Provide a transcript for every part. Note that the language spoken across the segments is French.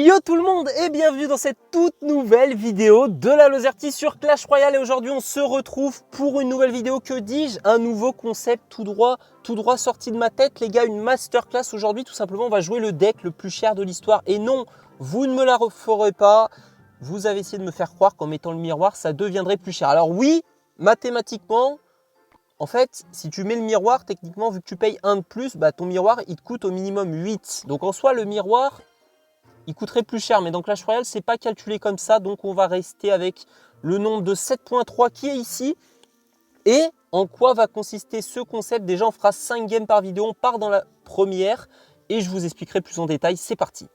Yo tout le monde et bienvenue dans cette toute nouvelle vidéo de la Lozerty sur Clash Royale. Et aujourd'hui on se retrouve pour une nouvelle vidéo, que dis-je, un nouveau concept tout droit sorti de ma tête. Les gars, une masterclass aujourd'hui. Tout simplement on va jouer le deck le plus cher de l'histoire. Et non, vous ne me la referez pas. Vous avez essayé de me faire croire qu'en mettant le miroir ça deviendrait plus cher. Alors oui, mathématiquement, en fait, si tu mets le miroir, techniquement vu que tu payes 1 de plus, bah, ton miroir il te coûte au minimum 8. Donc en soi le miroir il coûterait plus cher, mais dans Clash Royale, c'est pas calculé comme ça. Donc, on va rester avec le nombre de 7.3 qui est ici. Et en quoi va consister ce concept? Déjà, on fera 5 games par vidéo. On part dans la première et je vous expliquerai plus en détail. C'est parti.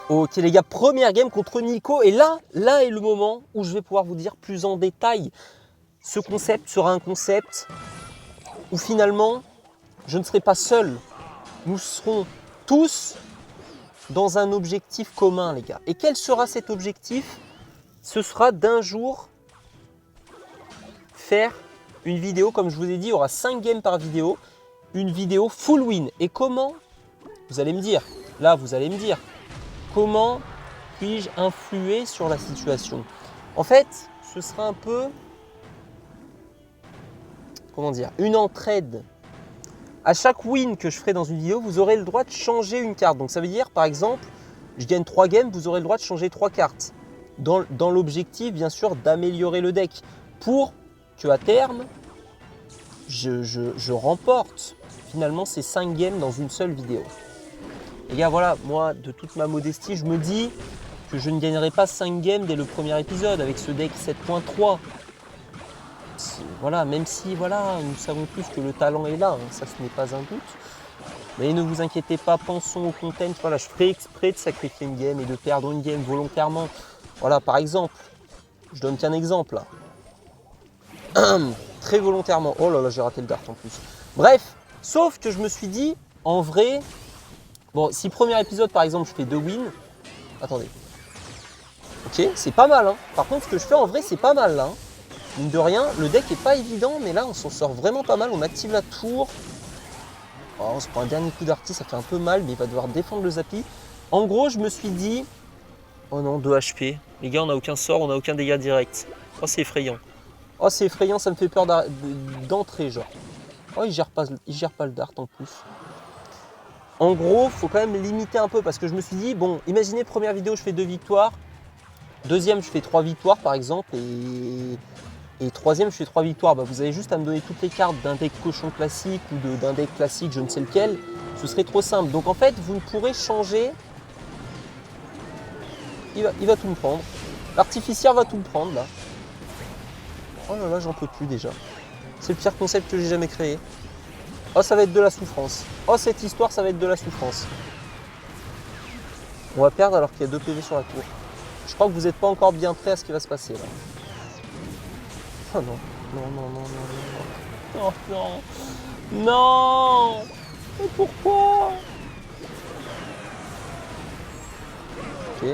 Ok les gars, première game contre Nico. Et là est le moment où je vais pouvoir vous dire plus en détail. Ce concept sera un concept où finalement, je ne serai pas seul. Nous serons tous dans un objectif commun, les gars. Et quel sera cet objectif? Ce sera d'un jour faire une vidéo, comme je vous ai dit, il y aura 5 games par vidéo, une vidéo full win. Et comment? Vous allez me dire, là vous allez me dire, comment puis-je influer sur la situation? En fait, ce sera un peu, comment dire, une entraide. À chaque win que je ferai dans une vidéo, vous aurez le droit de changer une carte. Donc ça veut dire, par exemple, je gagne 3 games, vous aurez le droit de changer 3 cartes. Dans l'objectif, bien sûr, d'améliorer le deck. Pour que à terme, je remporte finalement ces 5 games dans une seule vidéo. Les gars, voilà, moi, de toute ma modestie, je me dis que je ne gagnerai pas 5 games dès le premier épisode avec ce deck 7.3. Voilà, même si voilà, nous savons tous que le talent est là, hein, ça ce n'est pas un doute. Mais ne vous inquiétez pas, pensons au content. Voilà, je ferai exprès de sacrifier une game et de perdre une game volontairement. Voilà, par exemple, je donne qu'un exemple là. Très volontairement. Oh là là, j'ai raté le dart en plus. Bref, sauf que je me suis dit, en vrai, bon, si premier épisode par exemple, je fais 2 wins. Attendez. Ok, c'est pas mal. Hein. Par contre, ce que je fais en vrai, c'est pas mal là. Hein. Mine de rien, le deck est pas évident, mais là on s'en sort vraiment pas mal. On active la tour. Oh, on se prend un dernier coup d'arty, ça fait un peu mal, mais il va devoir défendre le Zappy. En gros, je me suis dit, oh non, 2 HP. Les gars, on n'a aucun sort, on n'a aucun dégât direct. Oh, c'est effrayant. Oh, c'est effrayant, ça me fait peur d'entrer, genre. Oh, il gère pas le dart en plus. En gros, faut quand même limiter un peu parce que je me suis dit, bon, imaginez première vidéo, je fais 2 victoires. Deuxième, je fais 3 victoires par exemple. Et troisième, je fais 3 victoires. Bah, vous avez juste à me donner toutes les cartes d'un deck cochon classique ou d'un deck classique, je ne sais lequel. Ce serait trop simple. Donc en fait, vous ne pourrez changer. Il va tout me prendre. L'artificière va tout me prendre là. Oh là là, j'en peux plus déjà. C'est le pire concept que j'ai jamais créé. Oh, ça va être de la souffrance. Oh, cette histoire, ça va être de la souffrance. On va perdre alors qu'il y a 2 PV sur la tour. Je crois que vous n'êtes pas encore bien prêts à ce qui va se passer là. Oh non, non, non, non, non, non, non, non, non, mais pourquoi? Ok.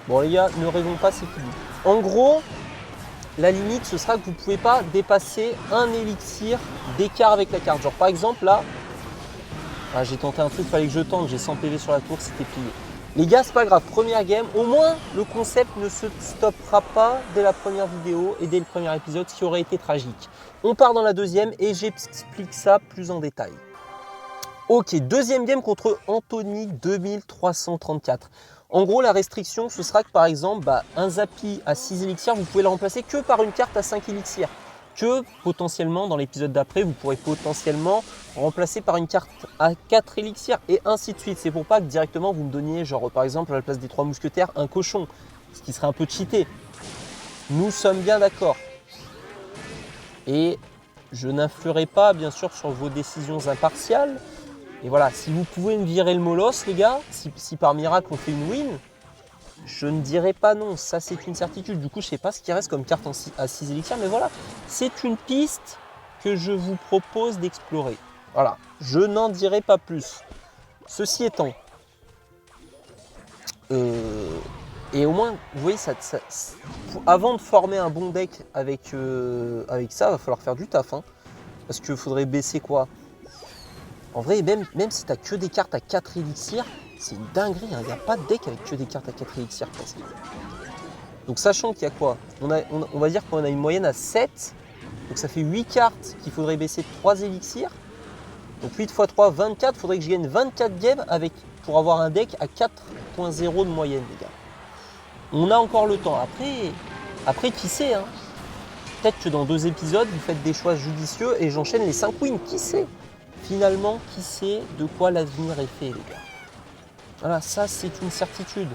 Bon les gars, ne rêvons pas, c'est fini. En gros, la limite, ce sera que vous ne pouvez pas dépasser un élixir d'écart avec la carte. Genre par exemple là, ah, j'ai tenté un truc, il fallait que je tente, j'ai 100 PV sur la tour, c'était plié. Les gars, c'est pas grave, première game, au moins le concept ne se stoppera pas dès la première vidéo et dès le premier épisode, ce qui aurait été tragique. On part dans la deuxième et j'explique ça plus en détail. Ok, deuxième game contre Anthony 2334. En gros, la restriction, ce sera que par exemple, un Zappy à 6 élixirs, vous pouvez le remplacer que par une carte à 5 élixirs. Que potentiellement, dans l'épisode d'après, vous pourrez potentiellement remplacer par une carte à 4 élixirs et ainsi de suite. C'est pour pas que directement vous me donniez, genre par exemple, à la place des 3 mousquetaires, un cochon, ce qui serait un peu cheaté. Nous sommes bien d'accord. Et je n'influerai pas, bien sûr, sur vos décisions impartiales. Et voilà, si vous pouvez me virer le molosse, les gars, si par miracle on fait une win, je ne dirai pas non, ça c'est une certitude. Du coup, je ne sais pas ce qui reste comme carte à 6 élixirs, mais voilà, c'est une piste que je vous propose d'explorer. Voilà, je n'en dirai pas plus. Ceci étant, et au moins, vous voyez, avant de former un bon deck avec ça, il va falloir faire du taf. Hein, parce qu'il faudrait baisser quoi? En vrai, même si tu n'as que des cartes à 4 élixirs, c'est une dinguerie. Il n'y a pas de deck avec que des cartes à 4 élixirs presque. Donc sachant qu'il y a quoi, on va dire qu'on a une moyenne à 7. Donc ça fait 8 cartes qu'il faudrait baisser de 3 élixirs. Donc 8 x 3, 24. Il faudrait que je gagne 24 games pour avoir un deck à 4.0 de moyenne, les gars. On a encore le temps. Après qui sait, hein. Peut-être que dans 2 épisodes, vous faites des choix judicieux et j'enchaîne les 5 wins. Qui sait? Finalement, qui sait de quoi l'avenir est fait, les gars? Voilà, ça c'est une certitude.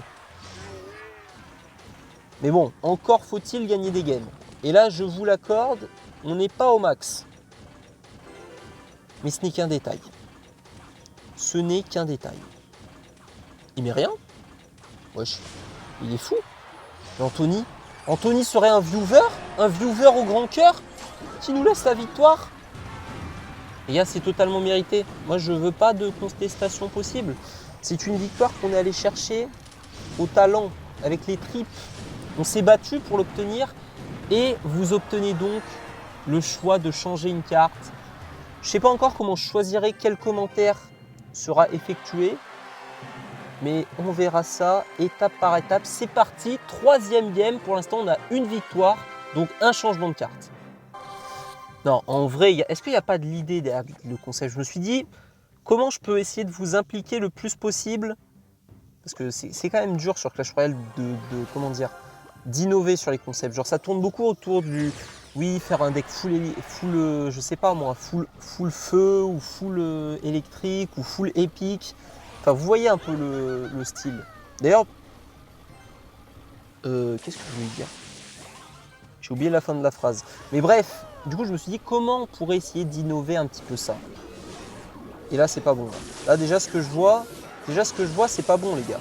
Mais bon, encore faut-il gagner des games. Et là, je vous l'accorde, on n'est pas au max. Mais ce n'est qu'un détail. Ce n'est qu'un détail. Il met rien? Wesh, il est fou. Et Anthony serait un viewer au grand cœur qui nous laisse la victoire. Et là, c'est totalement mérité. Moi, je ne veux pas de contestation possible. C'est une victoire qu'on est allé chercher au talent, avec les tripes. On s'est battu pour l'obtenir et vous obtenez donc le choix de changer une carte. Je ne sais pas encore comment je choisirai quel commentaire sera effectué, mais on verra ça étape par étape. C'est parti, 3e game. Pour l'instant, on a une victoire, donc un changement de carte. Non, en vrai, est-ce qu'il n'y a pas de l'idée derrière le concept? Je me suis dit, comment je peux essayer de vous impliquer le plus possible? Parce que c'est quand même dur sur Clash Royale comment dire, d'innover sur les concepts. Genre ça tourne beaucoup autour du, oui, faire un deck full je sais pas moi, full feu ou full électrique ou full épique. Enfin, vous voyez un peu le style. D'ailleurs, qu'est-ce que je voulais dire? J'ai oublié la fin de la phrase. Mais bref, du coup, je me suis dit comment on pourrait essayer d'innover un petit peu ça. Et là, c'est pas bon. Là, déjà, ce que je vois, c'est pas bon, les gars.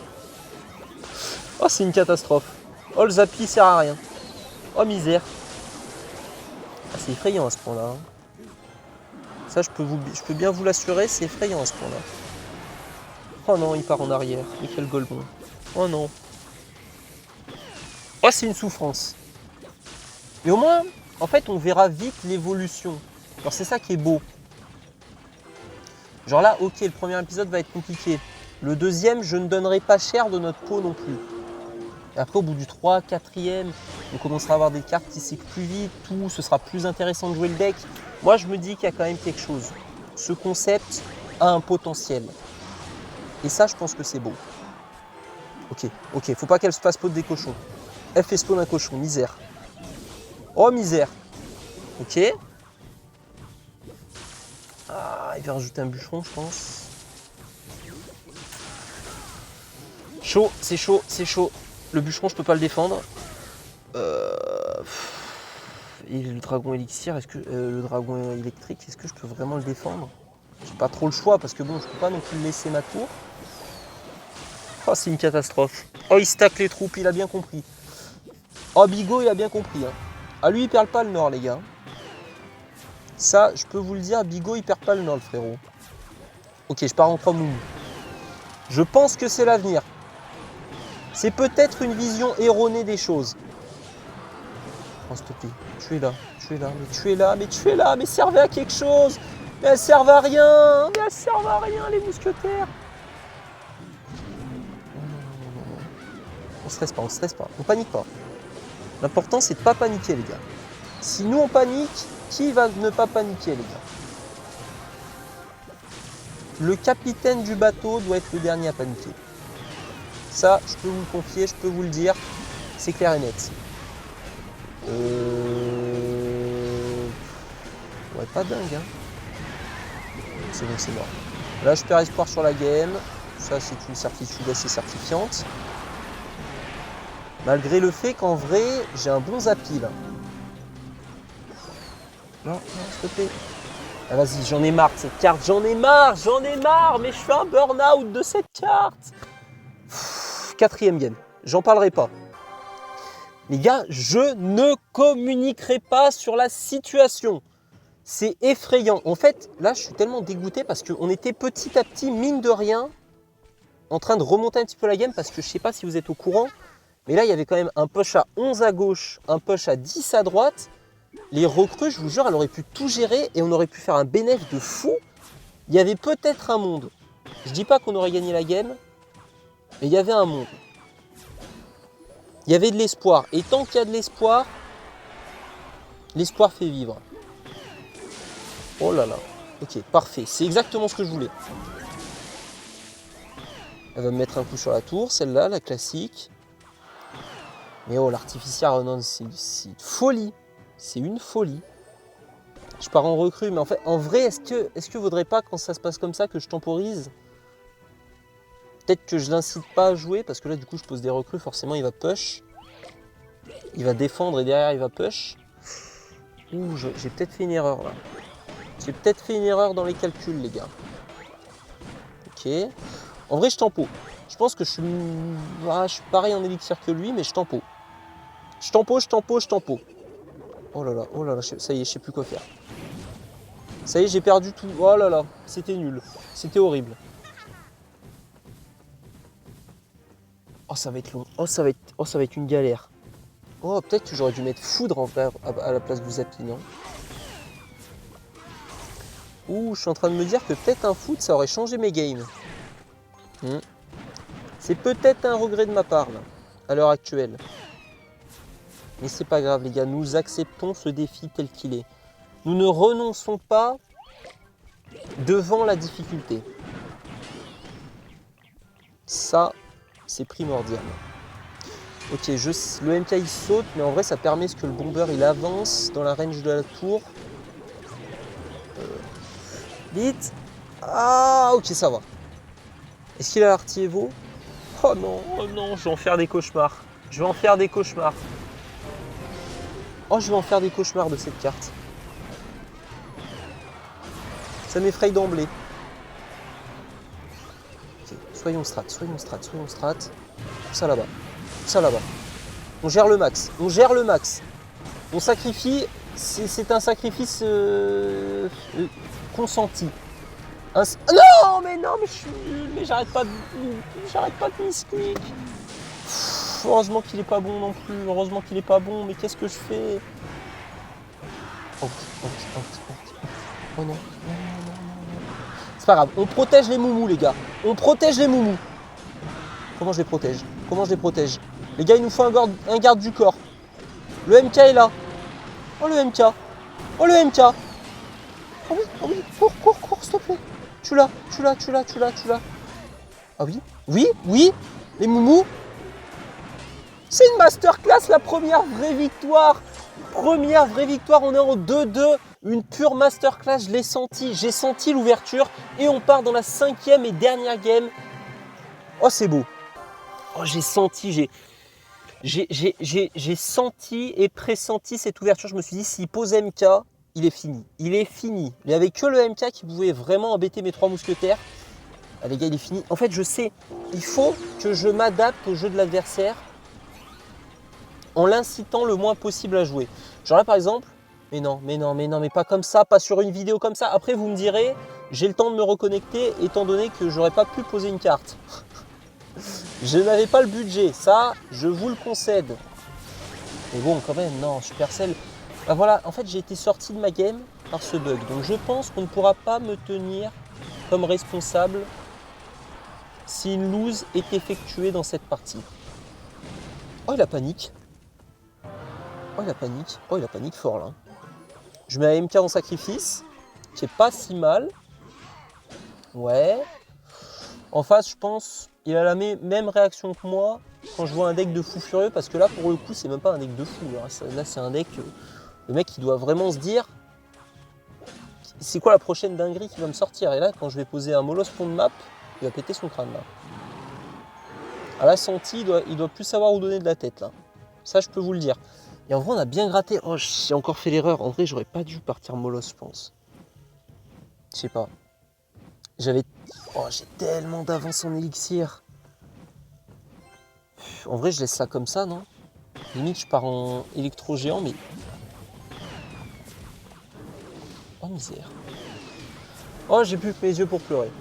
Oh, c'est une catastrophe. Oh, le Zappy sert à rien. Oh, misère. Ah, c'est effrayant à ce point-là. Hein. Ça, je peux bien vous l'assurer, c'est effrayant à ce point-là. Oh non, il part en arrière. Et quel Goldon. Oh non. Oh, c'est une souffrance. Mais au moins, en fait, on verra vite l'évolution. Alors, c'est ça qui est beau. Genre là, ok, le premier épisode va être compliqué. Le deuxième, je ne donnerai pas cher de notre peau non plus. Et après, au bout du 3, 4e, on commencera à avoir des cartes qui cyclent plus vite, tout, ce sera plus intéressant de jouer le deck. Moi, je me dis qu'il y a quand même quelque chose. Ce concept a un potentiel. Et ça, je pense que c'est beau. Ok, faut pas qu'elle se fasse peau des cochons. Elle fait spawn un cochon, misère. Oh, misère. Ok. Ah, il va rajouter un bûcheron, je pense. Chaud, c'est chaud, c'est chaud. Le bûcheron, je peux pas le défendre. Et le dragon élixir, le dragon électrique, est-ce que je peux vraiment le défendre? J'ai pas trop le choix parce que bon, je peux pas non plus laisser ma tour. Oh, c'est une catastrophe. Oh, il stack les troupes, il a bien compris. Oh, Bigot, il a bien compris. Hein. Ah, lui, il perd pas le nord, les gars. Ça, je peux vous le dire, Bigot, il perd pas le nord, le frérot. Ok, je pars en 3 moumous. Je pense que c'est l'avenir. C'est peut-être une vision erronée des choses. Oh, s'il te plaît, tu es là, mais servez à quelque chose. Mais elles servent à rien, les mousquetaires. Non. On stresse pas, on panique pas. L'important, c'est de pas paniquer, les gars. Si nous, on panique, qui va ne pas paniquer, les gars? Le capitaine du bateau doit être le dernier à paniquer. Ça, je peux vous le confier, je peux vous le dire, c'est clair et net. Ouais, pas dingue, hein. C'est bon, c'est mort. Là, je perds espoir sur la game. Ça, c'est une certitude assez certifiante. Malgré le fait qu'en vrai, j'ai un bon Zappy, là. Non, s'il te plaît. Ah, vas-y, j'en ai marre de cette carte. J'en ai marre, mais je fais un burn-out de cette carte. 4e game. J'en parlerai pas. Les gars, je ne communiquerai pas sur la situation. C'est effrayant. En fait, là, je suis tellement dégoûté parce qu'on était petit à petit, mine de rien, en train de remonter un petit peu la game parce que je sais pas si vous êtes au courant, mais là, il y avait quand même un push à 11 à gauche, un push à 10 à droite. Les recrues, je vous jure, elles auraient pu tout gérer et on aurait pu faire un bénéfice de fou. Il y avait peut-être un monde. Je dis pas qu'on aurait gagné la game, mais il y avait un monde. Il y avait de l'espoir. Et tant qu'il y a de l'espoir, l'espoir fait vivre. Oh là là. Ok, parfait. C'est exactement ce que je voulais. Elle va me mettre un coup sur la tour, celle-là, la classique. Mais oh, l'artificiaire, oh non, c'est une folie. C'est une folie. Je pars en recrue, mais en vrai, est-ce que vaudrait pas, quand ça se passe comme ça, que je temporise? Peut-être que je l'incite pas à jouer, parce que là, du coup, je pose des recrues, forcément, il va push. Il va défendre et derrière, il va push. Ouh, j'ai peut-être fait une erreur, là. J'ai peut-être fait une erreur dans les calculs, les gars. Ok. En vrai, je tempo. Je pense que je suis pareil en élixir que lui, mais je tempo. Je tempo. Oh là là, ça y est, je sais plus quoi faire. Ça y est, j'ai perdu tout. Oh là là, c'était nul. C'était horrible. Oh, ça va être long. Oh, ça va être une galère. Oh, peut-être que j'aurais dû mettre foudre en vrai à la place du zapping. Hein. Ouh, je suis en train de me dire que peut-être un foot, ça aurait changé mes games. C'est peut-être un regret de ma part, là, à l'heure actuelle. Mais c'est pas grave, les gars, nous acceptons ce défi tel qu'il est. Nous ne renonçons pas devant la difficulté. Ça, c'est primordial. Ok, le MK il saute, mais en vrai ça permet que le bomber il avance dans la range de la tour. Vite. Ah, ok, ça va. Est-ce qu'il a l'arti Evo? Oh non, je vais en faire des cauchemars. Je vais en faire des cauchemars. Oh, je vais en faire des cauchemars de cette carte. Ça m'effraie d'emblée. Okay. Soyons strat. Ça là-bas. On gère le max. On sacrifie. C'est un sacrifice consenti. Non, mais je suis nul. Mais j'arrête pas de misclick. Heureusement qu'il est pas bon non plus. Mais qu'est-ce que je fais? Oh non. C'est pas grave. On protège les moumous, les gars. Comment je les protège? Les gars, il nous faut un garde du corps. Le MK est là. Oh, le MK. Oh oui. Cours, s'il te plaît. Tu l'as. Ah oui. Les moumous. C'est une masterclass, la première vraie victoire. On est en 2-2. Une pure masterclass, je l'ai senti. J'ai senti l'ouverture. Et on part dans la 5e et dernière game. Oh, c'est beau. Oh, j'ai senti et pressenti cette ouverture. Je me suis dit, s'il pose MK, il est fini. Il n'y avait que le MK qui pouvait vraiment embêter mes 3 mousquetaires. Ah, les gars, il est fini. En fait, je sais, il faut que je m'adapte au jeu de l'adversaire en l'incitant le moins possible à jouer. Genre là, par exemple, mais pas comme ça, pas sur une vidéo comme ça. Après, vous me direz, j'ai le temps de me reconnecter étant donné que j'aurais pas pu poser une carte. Je n'avais pas le budget, ça, je vous le concède. Mais bon, quand même, non, Supercell. Ben voilà, en fait, j'ai été sorti de ma game par ce bug. Donc, je pense qu'on ne pourra pas me tenir comme responsable si une lose est effectuée dans cette partie. Oh, il a panique. Oh, il a panique fort, là. Je mets un MK en sacrifice, qui est pas si mal. Ouais. En face, je pense, il a la même réaction que moi quand je vois un deck de fou furieux, parce que là, pour le coup, c'est même pas un deck de fou. Là, c'est un deck, le mec, il doit vraiment se dire, c'est quoi la prochaine dinguerie qui va me sortir? Et là, quand je vais poser un Molos Pond Map, il va péter son crâne, là. À la sortie, il doit plus savoir où donner de la tête, là. Ça, je peux vous le dire. Et en vrai, on a bien gratté. Oh, j'ai encore fait l'erreur. En vrai, j'aurais pas dû partir Molos, je pense. Je sais pas. Oh, j'ai tellement d'avance en élixir. En vrai, je laisse ça comme ça, non? Limite, je pars en électro-géant, mais... Oh, misère. Oh, j'ai plus que mes yeux pour pleurer.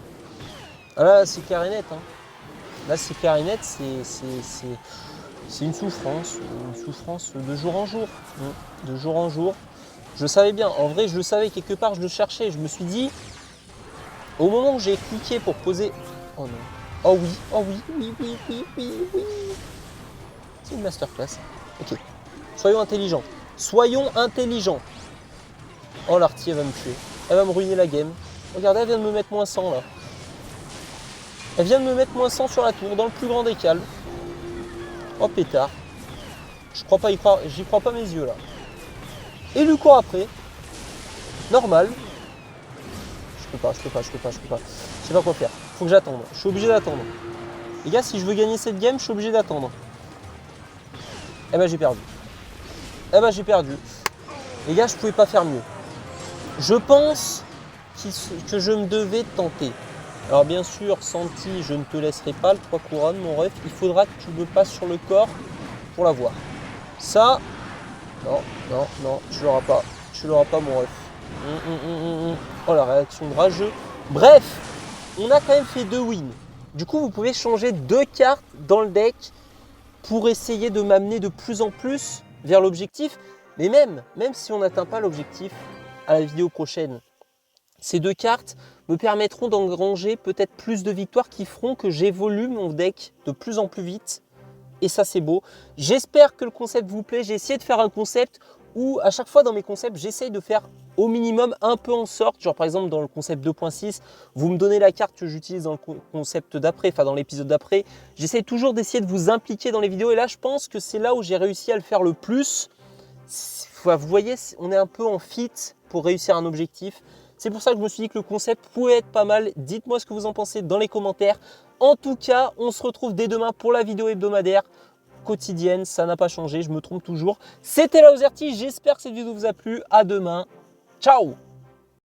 Ah là, c'est clair et net. Hein. Là, c'est clair et net, c'est une souffrance de jour en jour. De jour en jour. Je savais bien. En vrai, je le savais quelque part, je le cherchais. Je me suis dit... Au moment où j'ai cliqué pour poser... Oh non. Oh oui, oh oui, oui, oui, oui, oui, oui. C'est une masterclass. Ok. Soyons intelligents. Soyons intelligents. Oh, l'artie, elle va me tuer. Elle va me ruiner la game. Regardez, elle vient de me mettre moins 100 là. Elle vient de me mettre moins 100 sur la tour, dans le plus grand des calmes. Oh, pétard. Je crois pas y croire, j'y crois pas mes yeux là. Et lui court après. Normal. Je peux pas. Je sais pas quoi faire. Faut que j'attende. Je suis obligé d'attendre. Les gars, si je veux gagner cette game, je suis obligé d'attendre. Eh ben j'ai perdu. Les gars, je pouvais pas faire mieux. Je pense que je me devais tenter. Alors bien sûr, Santi, je ne te laisserai pas le 3 couronnes, mon ref. Il faudra que tu me passes sur le corps pour l'avoir. Ça, non, tu l'auras pas. Tu l'auras pas, mon ref. Oh, la réaction de rageux. Bref, on a quand même fait 2 wins. Du coup, vous pouvez changer 2 cartes dans le deck pour essayer de m'amener de plus en plus vers l'objectif. Mais même si on n'atteint pas l'objectif à la vidéo prochaine, ces 2 cartes me permettront d'engranger peut-être plus de victoires qui feront que j'évolue mon deck de plus en plus vite. Et ça, c'est beau. J'espère que le concept vous plaît. J'ai essayé de faire un concept où, à chaque fois dans mes concepts, j'essaye de faire au minimum un peu en sorte. Genre, par exemple, dans le concept 2.6, vous me donnez la carte que j'utilise dans le concept d'après, enfin dans l'épisode d'après. J'essaye toujours d'essayer de vous impliquer dans les vidéos. Et là, je pense que c'est là où j'ai réussi à le faire le plus. Vous voyez, on est un peu en fit pour réussir un objectif. C'est pour ça que je me suis dit que le concept pouvait être pas mal. Dites-moi ce que vous en pensez dans les commentaires. En tout cas, on se retrouve dès demain pour la vidéo hebdomadaire quotidienne. Ça n'a pas changé, je me trompe toujours. C'était Laozerty, j'espère que cette vidéo vous a plu. À demain. Ciao!